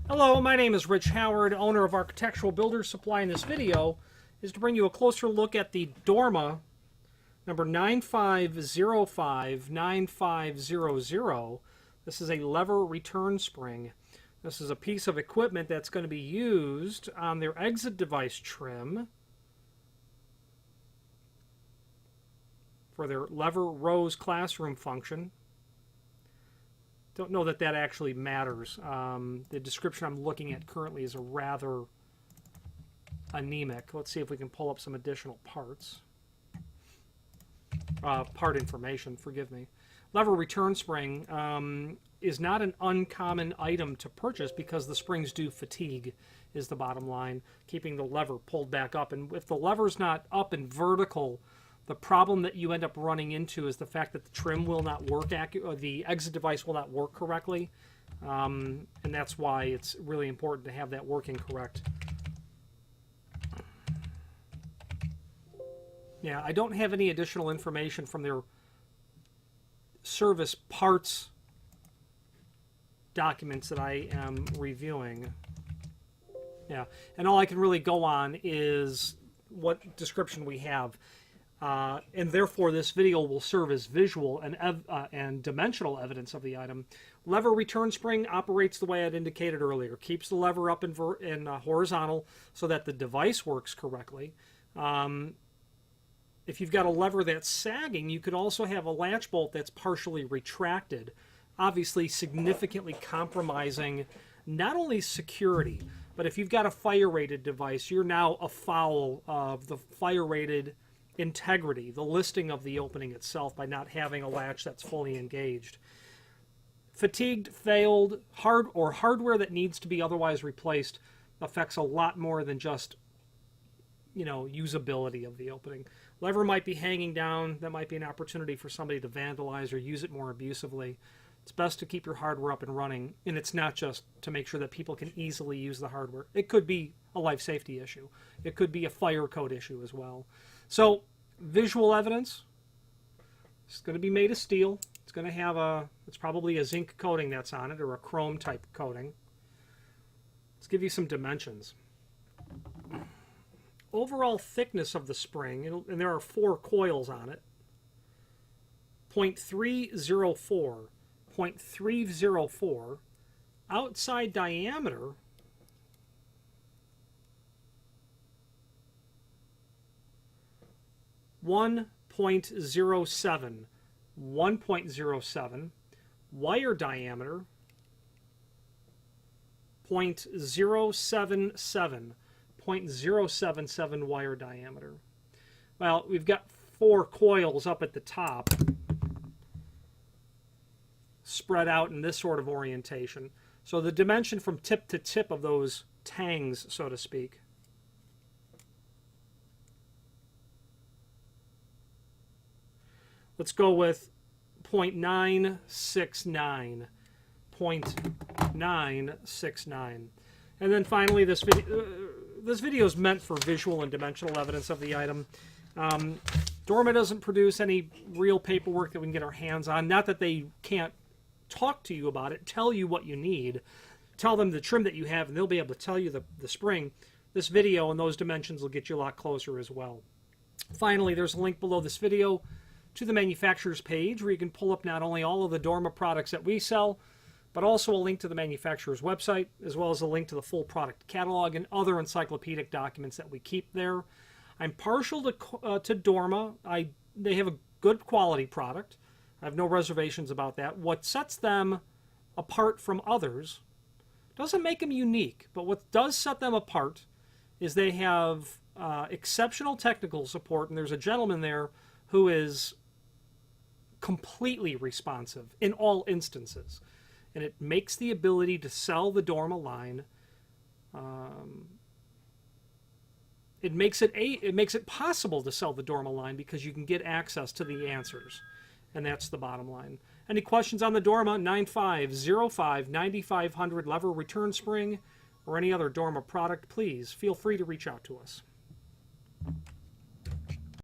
Hello, my name is Rich Howard, owner of Architectural Builders Supply. In this video is to bring you a closer look at the Dorma number 95059500. This is a lever return spring. This is a piece of equipment that's going to be used on their exit device trim for their lever rose classroom function. Don't know that that actually matters. The description I'm looking at currently is a rather anemic. Let's see if we can pull up some additional parts. Part information, forgive me. Lever return spring is not an uncommon item to purchase because the springs do fatigue, is the bottom line, keeping the lever pulled back up. And if the lever's not up and vertical, the problem that you end up running into is the fact that the trim will not work or the exit device will not work correctly, and that's why it's really important to have that working correct. Yeah, I don't have any additional information from their service parts documents that I am reviewing. Yeah, and all I can really go on is what description we have. And therefore, this video will serve as visual and dimensional evidence of the item. Lever return spring operates the way I'd indicated earlier. Keeps the lever up in horizontal so that the device works correctly. If you've got a lever that's sagging, you could also have a latch bolt that's partially retracted, obviously significantly compromising not only security, but if you've got a fire-rated device, you're now afoul of the fire-rated integrity, the listing of the opening itself, by not having a latch that's fully engaged. Fatigued, failed, hardware that needs to be otherwise replaced affects a lot more than just, usability of the opening. Lever might be hanging down. That might be an opportunity for somebody to vandalize or use it more abusively. It's best to keep your hardware up and running, and it's not just to make sure that people can easily use the hardware. It could be a life safety issue. It could be a fire code issue as well. So, visual evidence. It's going to be made of steel. It's going to have it's probably a zinc coating that's on it, or a chrome type coating. Let's give you some dimensions. Overall thickness of the spring, and there are 4 coils on it, 0.304. 0.304. Outside diameter, 1.07. 1.07. Wire diameter, 0.077. 0.077 wire diameter. Well, we've got 4 coils up at the top, spread out in this sort of orientation. So the dimension from tip to tip of those tangs, so to speak, let's go with 0.969. 0.969. And then finally, this video is meant for visual and dimensional evidence of the item. Dorma doesn't produce any real paperwork that we can get our hands on. Not that they can't talk to you about it, tell you what you need, tell them the trim that you have, and they'll be able to tell you the spring. This video and those dimensions will get you a lot closer as well. Finally, there's a link below this video to the manufacturer's page where you can pull up not only all of the Dorma products that we sell, but also a link to the manufacturer's website, as well as a link to the full product catalog and other encyclopedic documents that we keep there. I'm partial to Dorma. They have a good quality product. I have no reservations about that. What sets them apart from others doesn't make them unique, but what does set them apart is they have exceptional technical support, and there's a gentleman there who is completely responsive in all instances. And it makes the ability to sell the Dorma line, it makes it possible to sell the Dorma line because you can get access to the answers. And that's the bottom line. Any questions on the Dorma 9505-9500 lever return spring or any other Dorma product, please feel free to reach out to us.